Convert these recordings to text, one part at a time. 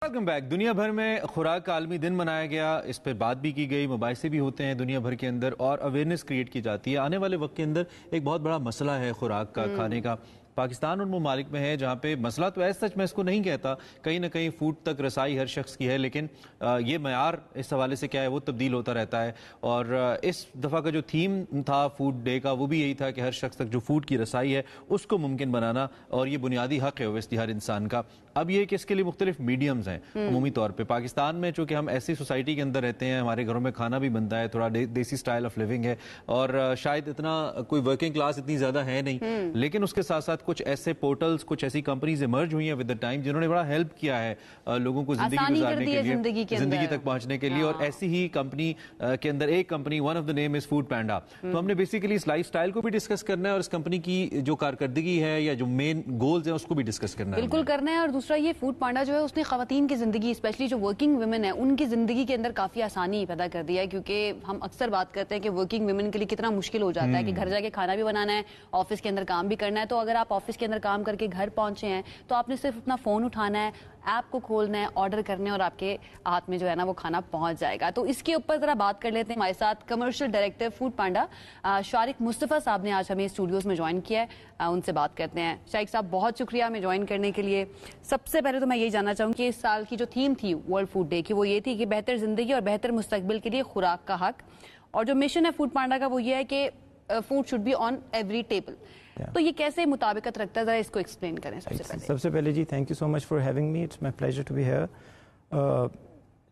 Welcome back. دنیا بھر میں خوراک کا عالمی دن منایا گیا. اس پر بات بھی کی گئی, مباحثے بھی ہوتے ہیں دنیا بھر کے اندر اور اویئرنیس کریٹ کی جاتی ہے. آنے والے وقت کے اندر ایک بہت بڑا مسئلہ ہے خوراک کا, کھانے کا. پاکستان ان ممالک میں ہے جہاں پہ مسئلہ تو ایسا سچ میں اس کو نہیں کہتا, کہیں نہ کہیں فوڈ تک رسائی ہر شخص کی ہے, لیکن یہ معیار اس حوالے سے کیا ہے وہ تبدیل ہوتا رہتا ہے. اور اس دفعہ کا جو تھیم تھا فوڈ ڈے کا وہ بھی یہی تھا کہ ہر شخص تک جو فوڈ کی رسائی ہے اس کو ممکن بنانا, اور یہ بنیادی حق ہے اویسلی ہر انسان کا. اب یہ کہ اس کے لیے مختلف میڈیمز ہیں عمومی طور پہ. پاکستان میں چونکہ ہم ایسی سوسائٹی کے اندر رہتے ہیں, ہمارے گھروں میں کھانا بھی بنتا ہے, تھوڑا دیسی سٹائل آف لیونگ ہے, اور شاید اتنا کوئی ورکنگ کلاس اتنی زیادہ ہے نہیں, لیکن اس کے ساتھ ساتھ کچھ ایسے پورٹلز, کچھ ایسی کمپنیز ایمرج ہوئی ہیں ود دا ٹائم جنہوں نے بڑا ہیلپ کیا ہے لوگوں کو زندگی گزارنے کے لیے, زندگی تک پہنچنے کے لیے. اور ایسی ہی کمپنی کے اندر ایک company, one of the name is food panda. تو ہم نے بیسیکلی اس لائف سٹائل کو بھی ڈسکس کرنا ہے اور اس کمپنی کی جو کارکردگی ہے یا جو مین گولز ہیں اس کو بھی ڈسکس کرنا ہے. بالکل کرنا ہے. اور دوسرا یہ فوڈ پانڈا جو ہے اس نے خواتین کی زندگی, اسپیشلی جو ورکنگ ویمن ہیں, ان کی زندگی کے اندر کافی آسانی پیدا کر دیا ہے. کیونکہ ہم اکثر بات کرتے ہیں کہ ورکنگ ویمن کے لیے کتنا مشکل ہو جاتا ہے کہ گھر جا کے کھانا بھی بنانا ہے, آفس کے اندر کام بھی کرنا ہے. تو اگر آپ آفس کے اندر کام کر کے گھر پہنچے ہیں تو آپ نے صرف اپنا فون اٹھانا ہے, ایپ کو کھولنا ہے, آرڈر کرنے, اور آپ کے ہاتھ میں جو ہے نا وہ کھانا پہنچ جائے گا. تو اس کے اوپر ذرا بات کر لیتے ہیں. ہمارے ساتھ commercial director food panda Shariq مصطفیٰ صاحب نے آج ہمیں اسٹوڈیوز میں جوائن کیا ہے. ان سے بات کرتے ہیں. شارق صاحب بہت شکریہ ہمیں جوائن کرنے کے لیے. سب سے پہلے تو میں یہی جاننا چاہوں کہ اس سال کی جو تھیم تھی ورلڈ فوڈ ڈے کی وہ یہ تھی کہ بہتر زندگی اور بہتر مستقبل کے لیے خوراک کا حق, اور جو مشن ہے فوڈ پانڈا کا وہ یہ ہے کہ food should be on every table. تو یہ کیسے مطابقت رکھتا ہے, ذرا اس کو ایکسپلین کریں. سب سے پہلے جی thank you so much for having me, it's my pleasure to be here.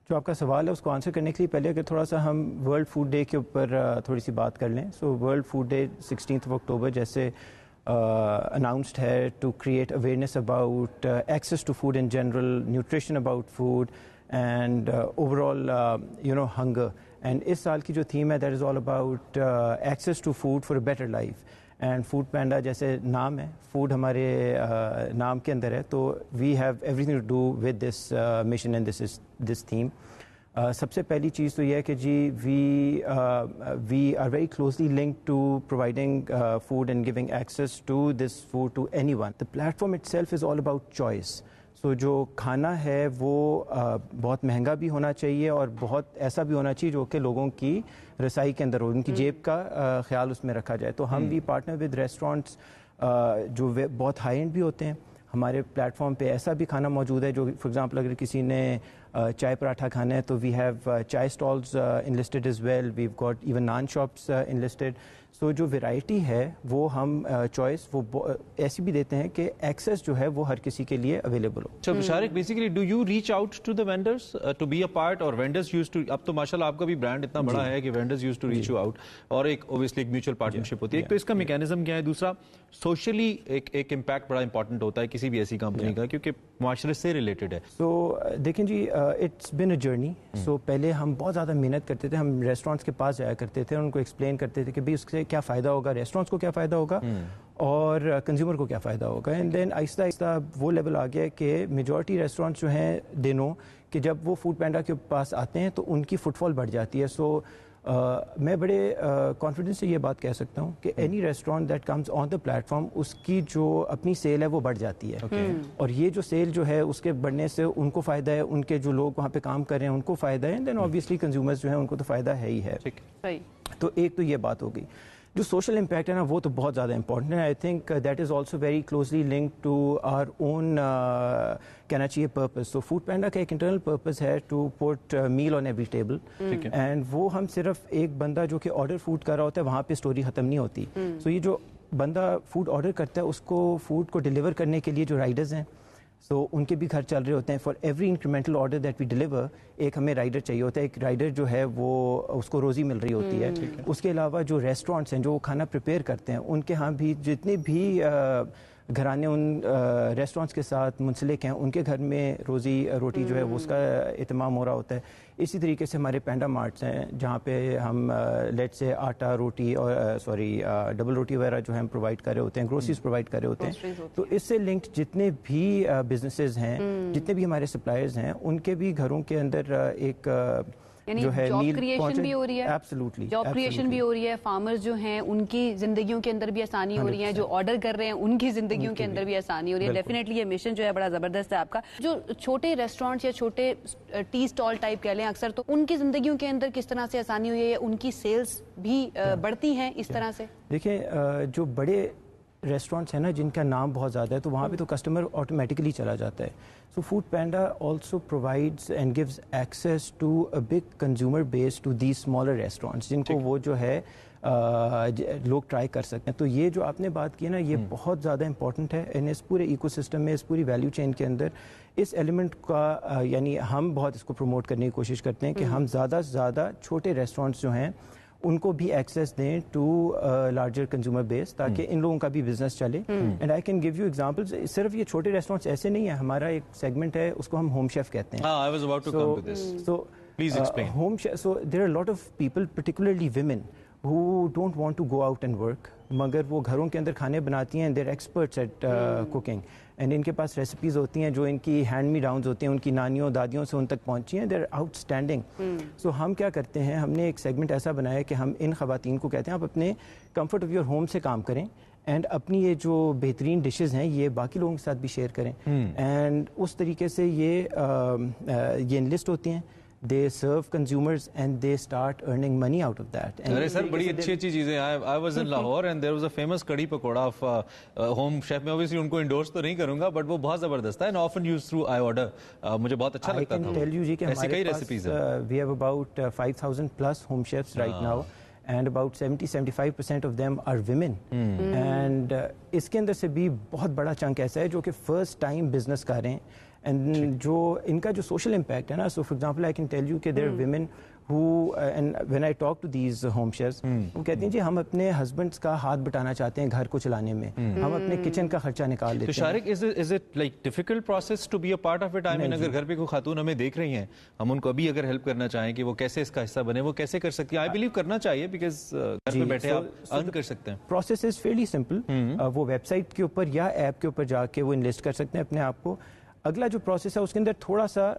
جو آپ کا سوال ہے اس کو آنسر کرنے کے لیے پہلے اگر تھوڑا سا ہم ورلڈ فوڈ ڈے کے اوپر تھوڑی سی بات کر لیں. سو ورلڈ فوڈ ڈے 16 اکتوبر جیسے announced ہے to create awareness about access to food in general, nutrition about food and overall hunger. And اس سال کی جو تھیم ہے that is all about access to food for a better life. And food panda جیسے نام ہے, food ہمارے نام کے اندر ہے, تو we have everything to do with this mission and this theme. سب سے پہلی چیز تو یہ ہے کہ جی we are very closely linked to providing food and giving access to this food to anyone. The platform itself is all about choice. So جو کھانا ہے وہ بہت مہنگا بھی ہونا چاہیے اور بہت ایسا بھی ہونا چاہیے جو کہ لوگوں کی رسائی کے اندر ہو, ان کی جیب کا خیال اس میں رکھا جائے. تو ہم بھی پارٹنر ود ریسٹورینٹس جو بہت ہائی اینڈ بھی ہوتے ہیں. ہمارے پلیٹ فارم پہ ایسا بھی کھانا موجود ہے جو فار ایگزامپل اگر کسی نے چائے پراٹھا کھانا ہے تو we have chai stalls enlisted as well, we've got even naan shops enlisted. So جو ویرائٹی ہے وہ ہم چوائس وہ ایسی بھی دیتے ہیں کہ ایکسیس جو ہے وہ ہر کسی کے لیے اویلیبل ہو. اچھا Shariq, basically do you reach out to the vendors to be a part, اور وینڈرز یوز ٹو, اب تو ماشاءاللہ آپ کا بھی برانڈ اتنا بڑا ہے کہ vendors use to reach you out, اور ایک اوبویسلی ایک میوچل پارٹنرشپ ہوتی ہے. ایک تو اس کا میکینزم کیا ہے, دوسرا سوشلی ایک امپیکٹ بڑا امپورٹنٹ ہوتا ہے کسی بھی ایسی کمپنی کا کیونکہ معاشرے سے ریلیٹڈ ہے. سو دیکھیں جی اٹس بین اے جرنی. سو پہلے ہم بہت زیادہ محنت کرتے تھے, ہم ریسٹورینٹس کے پاس جایا کرتے تھے, ان کو ایکسپلین کرتے تھے کہ بھائی اس سے کیا فائدہ ہوگا, ریسٹورینٹس کو کیا فائدہ ہوگا اور کنزیومر کو کیا فائدہ ہوگا. اینڈ دین آہستہ آہستہ وہ لیول آ گیا کہ میجورٹی ریسٹورینٹس جو ہیں دے نو کہ جب وہ فوڈ پینڈا کے پاس آتے ہیں تو ان کی فٹ فال بڑھ جاتی ہے. سو میں بڑے کانفیڈنس سے یہ بات کہہ سکتا ہوں کہ any restaurant that comes on the platform اس کی جو اپنی سیل ہے وہ بڑھ جاتی ہے. اور یہ جو سیل جو ہے اس کے بڑھنے سے ان کو فائدہ ہے, ان کے جو لوگ وہاں پہ کام کر رہے ہیں ان کو فائدہ ہے, دین آبویسلی کنزیومرز جو ہیں ان کو تو فائدہ ہے ہی ہے. تو ایک تو یہ بات ہو گئی. جو سوشل امپیکٹ ہے نا وہ تو بہت زیادہ امپورٹنٹ ہے. I think that is also very closely linked to our own کہنا چاہیے پرپز. سو فوڈ پینڈا کا ایک انٹرنل پرپز ہے to put meal on every table, and وہ ہم صرف ایک بندہ جو کہ آرڈر فوڈ کر رہا ہوتا ہے وہاں پہ اسٹوری ختم نہیں ہوتی. سو یہ جو بندہ فوڈ آرڈر کرتا ہے اس کو فوڈ کو ڈلیور کرنے کے لیے جو رائڈرز ہیں سو ان کے بھی گھر چل رہے ہوتے ہیں. For every incremental order that we deliver ایک ہمیں رائڈر چاہیے ہوتا ہے. ایک رائڈر جو ہے وہ اس کو روزی مل رہی ہوتی ہے. اس کے علاوہ جو ریسٹورینٹس ہیں جو کھانا پریپیئر کرتے ہیں ان کے ہاں بھی جتنے بھی گھرانے ان ریسٹورینٹس کے ساتھ منسلک ہیں ان کے گھر میں روزی روٹی جو ہے وہ اس کا اہتمام ہو رہا ہوتا ہے. اسی طریقے سے ہمارے پینڈا مارٹس ہیں جہاں پہ ہم لیٹ سے آٹا روٹی اور ڈبل روٹی وغیرہ جو ہے ہم پرووائڈ کر رہے ہوتے ہیں, گروسریز پرووائڈ کر رہے ہوتے ہیں. تو اس سے لنکڈ جتنے بھی بزنسز ہیں, جتنے بھی ہمارے سپلائرز ہیں, ان کے بھی گھروں کے اندر ایک یعنی جو ہے جاب میل کریشن بھی ہو رہی ہے, ایبسولوٹلی جاب کریشن بھی ہو رہی ہے, فارمرز جو ہیں ان کی زندگیوں کے اندر بھی آسانی ہو رہی ہے, جو آرڈر کر رہے ہیں ان کی زندگیوں کے اندر بھی آسانی ہو رہی ہے. ڈیفینیٹلی یہ مشن جو ہے بڑا زبردست ہے آپ کا. جو چھوٹے ریسٹورینٹس یا چھوٹے ٹی اسٹال ٹائپ کہہ لیں اکثر, تو ان کی زندگیوں کے اندر کس طرح سے آسانی ہوئی ہے, یا ان کی سیلز بھی بڑھتی ہیں اس طرح سے؟ دیکھیں جو بڑے ریسٹورینٹس ہیں نا جن کا نام بہت زیادہ ہے, تو وہاں پہ تو کسٹمر آٹومیٹکلی چلا جاتا ہے. So Foodpanda also provides and gives access to a big consumer base to the smaller restaurants, جن کو وہ جو ہے لوگ ٹرائی کر سکتے ہیں. تو یہ جو آپ نے بات کی نا, یہ بہت زیادہ امپورٹنٹ ہے اس پورے ایکو سسٹم میں, اس پوری ویلیو چین کے اندر. اس ایلیمنٹ کا یعنی ہم بہت اس کو پروموٹ کرنے کی کوشش کرتے ہیں کہ ہم زیادہ سے زیادہ چھوٹے ریسٹورینٹس جو ہیں ان کو بھی ایکسیس دیں ٹو لارجر کنزیومر بیس, تاکہ ان لوگوں کا بھی بزنس چلے. And I can give you examples. صرف یہ چھوٹے ریسٹورینٹس ایسے نہیں ہیں, ہمارا ایک سیگمنٹ ہے اس کو ہم ہوم شیف کہتے ہیں. I was about to come to this. So Please explain. Home chef. So there are a lot of people, particularly women, who don't want to go out and work. مگر وہ گھروں کے اندر کھانے بناتی ہیں. they're experts at cooking. And ان کے پاس ریسیپیز ہوتی ہیں جو ان کی ہینڈ می ڈاؤنز ہوتی ہیں, ان کی نانیوں دادیوں سے ان تک پہنچی ہیں. دیر آؤٹ اسٹینڈنگ. سو ہم کیا کرتے ہیں, ہم نے ایک سیگمنٹ ایسا بنایا کہ ہم ان خواتین کو کہتے ہیں آپ اپنے کمفرٹ آف یور ہوم سے کام کریں, اینڈ اپنی یہ جو بہترین ڈشز ہیں یہ باقی لوگوں کے ساتھ بھی شیئر کریں. اینڈ اس طریقے سے یہ انلسٹ ہوتی ہیں. They serve consumers and they start earning money out of that. ارے سر بڑی اچھی چیزیں. I was in Lahore and there was a famous کڑی پکوڑا of home chef. میں obviously ان کو endorse تو نہیں کروں گا, but وہ بہت زبردست ہے and often used through I order. مجھے بہت اچھا لگتا تھا. I can tell you جی کہ ہمارے پاس we have about 5,000 plus home chefs right now. And about 70-75% of them are women. And اس کے اندر سے بھی بہت بڑا چنک ایسا ہے جو کہ فرسٹ ٹائم بزنس کر رہے ہیں. اینڈ جو ان کا جو سوشل امپیکٹ ہے نا, so for example I can tell you کہ there are women who and when I talk to these home chefs, وہ کہتے ہیں جی ہم اپنے ہسبینڈس کا ہاتھ بٹانا چاہتے ہیں گھر کو چلانے میں, ہم اپنے کچن کا خرچہ نکال لیتے ہیں. تو Shariq, is it like difficult process to be a part of it? I mean اگر گھر پہ کوئی خاتون ہمیں دیکھ رہی ہیں, ہم ان کو ابھی اگر ہیلپ کرنا چاہیں کہ وہ کیسے اس کا حصہ بنے, وہ کیسے کر سکتی ہیں؟ I believe کرنا چاہیے because گھر پہ بیٹھے آپ ارن کر سکتے ہیں. Process is fairly simple. وہ ویب سائٹ کے اوپر یا ایپ کے اوپر جا کے وہ انلسٹ کر سکتے ہیں اپنے آپ کو. اگلا جو پروسیس ہے اس کے اندر تھوڑا سا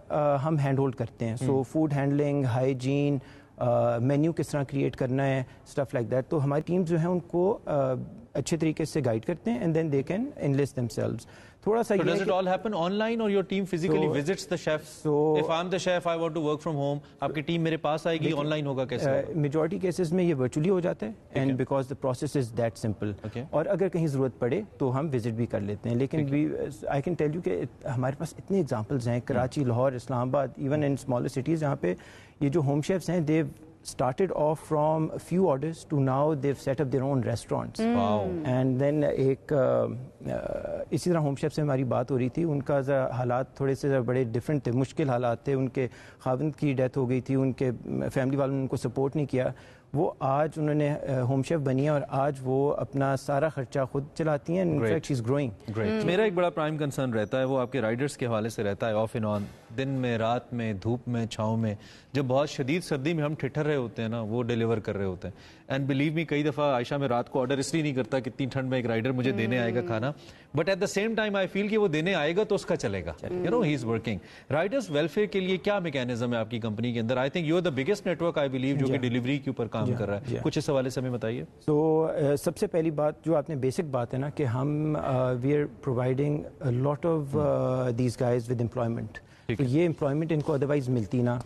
ہم ہینڈ ہولڈ کرتے ہیں. سو فوڈ ہینڈلنگ, ہائیجین, مینیو کس طرح کریٹ کرنا ہے, اسٹف لائک دیٹ. تو ہماری ٹیم جو ہے ان کو اچھے طریقے سے گائیڈ کرتے ہیں, and then they can enlist themselves. تھوڑا سا does it all happen online or your team physically visits the chef? So if I'm the chef, I want to work from home, آپ کی team میرے پاس آئے گی, on line ہوگا کیسے؟ Majority cases میں یہ ورچولی ہو جاتا ہے, and because the process is that simple. اور اگر کہیں ضرورت پڑے تو ہم وزٹ بھی کر لیتے ہیں. لیکن آئی کین ٹیل یو کہ ہمارے پاس اتنے ایگزامپلز ہیں, کراچی, لاہور, اسلام آباد, ایون ان اسمالر سٹیز, جہاں پہ یہ جو ہوم شیفس ہیں they've started off from a few orders to now they've set up their own restaurants. Wow. And then ایک اسی طرح ہوم شیف سے ہماری بات ہو رہی تھی, ان کا حالات تھوڑے سے بڑے ڈفرینٹ تھے, مشکل حالات تھے. ان کے خاوند کی ڈیتھ ہو گئی تھی, ان کے فیملی والوں نے ان کو سپورٹ نہیں کیا. وہ آج انہوں نے ہوم شیف بنی ہے اور آج وہ اپنا سارا خرچہ خود چلاتی ہیں. In fact she is growing. میرا ایک بڑا پرائم کنسرن رہتا ہے, وہ آپ کے رائڈرز کے حوالے سے رہتا ہے, آف اینڈ آن, دن میں, رات میں, دھوپ میں, چھاؤں میں. جب بہت شدید سردی میں ہم ٹھٹر رہے ہوتے ہیں نا, وہ ڈیلیور کر رہے ہوتے ہیں. اینڈ بلیو می, کئی دفعہ عائشہ میں رات کو آرڈر اس لیے نہیں کرتا کہ اتنی ٹھنڈ میں ایک رائڈر مجھے دینے آئے گا کھانا, but at the same time I feel کہ وہ دینے آئے گا تو اس کا چلے گا. You know he is working. Riders welfare کے لیے کیا میکینزم ہے آپ کی کمپنی کے اندر؟ I think you are the biggest network I believe جو کہ ڈیلیوری کے اوپر کام کر رہا ہے. کچھ اس حوالے سے ہمیں بتائیے. تو سب سے پہلی بات جو آپ نے بیسک بات ہے نا کہ ہم we are providing lot of these guys with employment. تو یہ امپلائمنٹ ان کو ادروائز ملتی نا.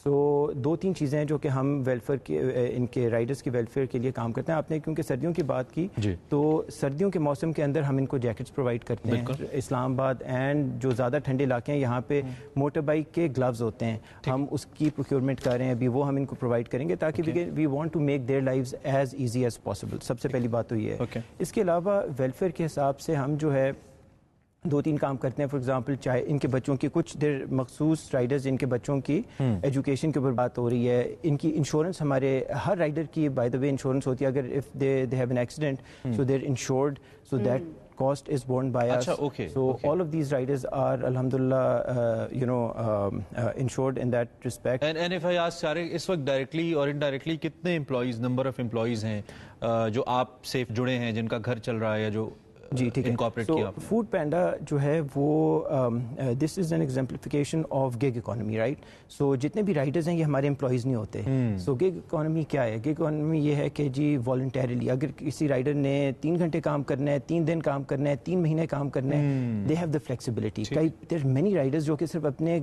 سو دو تین چیزیں ہیں جو کہ ہم ویلفیئر کے ان کے رائڈرز کی ویلفیئر کے لیے کام کرتے ہیں. آپ نے کیونکہ سردیوں کی بات کی, تو سردیوں کے موسم کے اندر ہم ان کو جیکٹس پرووائڈ کرتے ہیں. اسلام آباد اینڈ جو زیادہ ٹھنڈے علاقے ہیں یہاں پہ موٹر بائک کے گلوز ہوتے ہیں, ہم اس کی پروکیورمنٹ کر رہے ہیں ابھی, وہ ہم ان کو پرووائڈ کریں گے تاکہ we want to make their lives as easy as possible. سب سے پہلی بات تو یہ ہے. اس کے علاوہ ویلفیئر کے حساب سے ہم جو ہے دو تین کام کرتے ہیں. فار ایگزامپل چاہے ان کے بچوں کی کچھ دیر مخصوص رائڈرز جن کے بچوں کی ایجوکیشن کے اوپر بات ہو رہی ہے, ان کی انشورنس, ہمارے ہر رائڈر کی بائی دا وے انشورنس ہوتی ہے. اگر if they have an accident so they are insured, so that cost is borne by us. So all of these riders are alhamdulillah insured in that respect. And if I ask Shariq, اس وقت directly or indirectly کتنے employees, number of employees ہیں جو آپ سے جڑے ہیں, جن کا گھر چل رہا ہے یا جو جی ٹھیک ہے. انکارپوریٹ کیا آپ نے. فوڈ پینڈا جو ہے وہ this is an exemplification of gig economy, right. So جتنے بھی رائڈرز ہیں یہ ہمارے امپلائیز نہیں ہوتے. سو گیگ اکانومی کیا ہے؟ گیگ اکانومی یہ ہے کہ جی والنٹیرلی اگر کسی رائڈر نے 3 گھنٹے کام کرنا ہے, 3 دن کام کرنا ہے, 3 مہینے کام کرنا ہے, they have the flexibility. There are many riders جو کہ صرف اپنے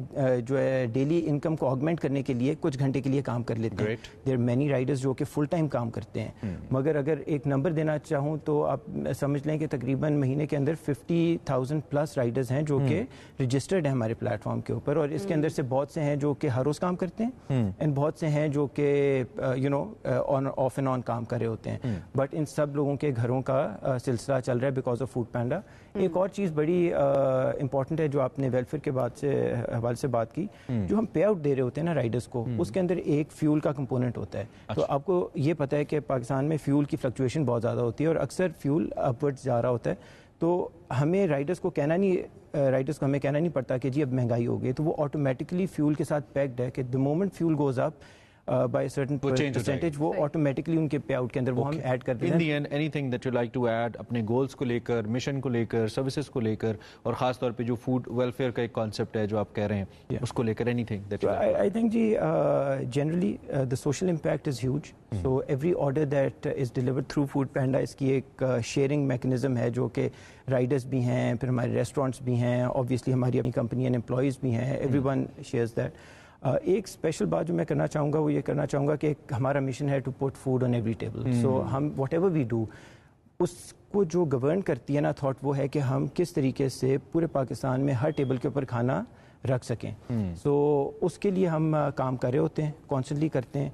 جو ہے ڈیلی انکم کو آگمنٹ کرنے کے لیے کچھ گھنٹے کے لیے کام کر لیتے ہیں. دیر آر مینی رائڈرز جو کہ فل ٹائم کام کرتے ہیں. مگر اگر ایک نمبر دینا چاہوں تو آپ سمجھ لیں کہ تقریباً مہینے کے اندر 50,000 پلس رائڈرز ہیں جو کہ رجسٹرڈ ہیں ہمارے پلیٹ فارم کے اوپر, اور اس کے اندر سے بہت سے ہیں جو کہ ہر روز کام کرتے ہیں اینڈ بہت سے ہیں جو کہ آف اینڈ آن کام کر رہے ہوتے ہیں. بٹ ان سب لوگوں کے گھروں کا سلسلہ چل رہا ہے بیکاز آف فوڈ پینڈا. ایک اور چیز بڑی امپورٹنٹ ہے جو آپ نے ویلفیئر کے حوالے سے بات کی, جو ہم پے آؤٹ دے رہے ہوتے ہیں نا رائڈرز کو, اس کے اندر ایک فیول کا کمپوننٹ ہوتا ہے. تو آپ کو یہ پتہ ہے کہ پاکستان میں فیول کی فلکچویشن بہت زیادہ ہوتی ہے اور اکثر فیول اپورڈ جا رہا ہوتا ہے. تو ہمیں رائڈرز کو ہمیں کہنا نہیں پڑتا کہ جی اب مہنگائی ہو گئی, تو وہ آٹومیٹکلی فیول کے ساتھ پیکڈ ہے کہ the moment fuel goes up by a certain percentage وہ آٹومیٹکلی ان کے پے آؤٹ کے اندر وہ ہم ایڈ کر دیتے ہیں. In the end, anything that you like to add اپنے گولز کو لے کر, مشن کو لے کر, سروسز کو لے کر, اور خاص طور پہ جو فوڈ ویلفیئر کا ایک کانسیپٹ ہے جو آپ کہہ رہے ہیں اس کو لے کر, anything that you like? I think G generally the social impact is huge. So every order that is delivered through Food Panda اس کی ایک شیئرنگ میکنزم ہے جو کہ رائڈرز بھی ہیں, پھر ہمارے ریسٹورینٹس بھی ہیں, obviously ہماری اپنی کمپنی اینڈ امپلائیز بھی ہیں, everyone shares that. ایک اسپیشل بات جو میں کرنا چاہوں گا وہ یہ کرنا چاہوں گا کہ ہمارا مشن ہے to put food on every table. So ہم واٹ ایور وی ڈو اس کو جو گورن کرتی ہے نا تھاٹ, وہ ہے کہ ہم کس طریقے سے پورے پاکستان میں ہر ٹیبل کے اوپر کھانا رکھ سکیں. سو اس کے لیے ہم کام کر رہے ہوتے ہیں, کانسٹنٹلی کرتے ہیں.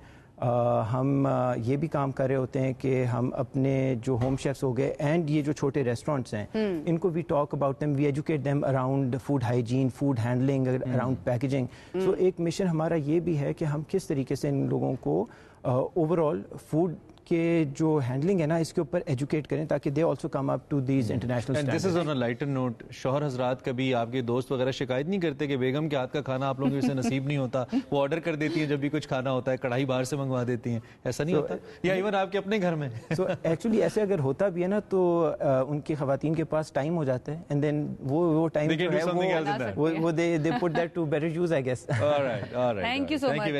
ہم یہ بھی کام کر رہے ہوتے ہیں کہ ہم اپنے جو ہوم شیفس ہو گئے اینڈ یہ جو چھوٹے ریسٹورینٹس ہیں ان کو we talk about them, we educate them around food hygiene, food handling, around packaging. So ایک مشن ہمارا یہ بھی ہے کہ ہم کس طریقے سے ان لوگوں کو اوور آل فوڈ کہ جو ہینڈلنگ ہے نا اس کے اوپر ایجوکیٹ کریں تاکہ they also come up to these international standards. This is on a lighter note. شوہر حضرات کبھی آپ کے دوست وغیرہ شکایت نہیں کرتے کہ بیگم کے ہاتھ کا کھانا آپ لوگوں کو نصیب نہیں ہوتا, وہ آرڈر کر دیتی ہیں جب بھی کچھ کھانا ہوتا ہے, کڑھائی باہر سے منگوا دیتی ہیں, ایسا نہیں ہوتا؟ یا ایون آپ کے اپنے گھر میں؟ سو ایکچولی ایسے اگر ہوتا بھی ہے نا تو ان کی خواتین کے پاس ٹائم ہو جاتا ہے اینڈ دین وہ ٹائم جو ہے وہ they put that to better use I guess. Thank you so much,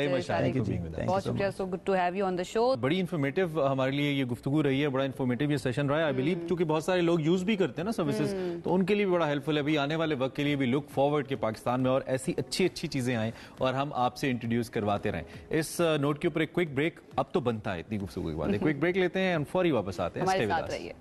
بہت شکریہ, so good to have you on the show. بڑی انفارمیٹیو ہمارے لیے یہ گفتگو رہی ہے, بڑا انفارمیٹیو یہ سیشن رہا ہے. آئی بلیو کیونکہ بہت سارے لوگ یوز بھی کرتے ہیں نا سروسز, تو ان کے لیے بھی بڑا ہیلپ فل ہے. ابھی آنے والے وقت کے لیے بھی لک فارورڈ کہ پاکستان میں اور ایسی اچھی اچھی چیزیں آئیں اور ہم آپ سے انٹروڈیوس کرواتے رہیں. اس نوٹ کے اوپر ایک کوئک بریک اب تو بنتا ہے اتنی گفتگو کے بعد, ایک کوئک بریک لیتے ہیں اور فوری واپس آتے ہیں. ہمارے ساتھ رہیے.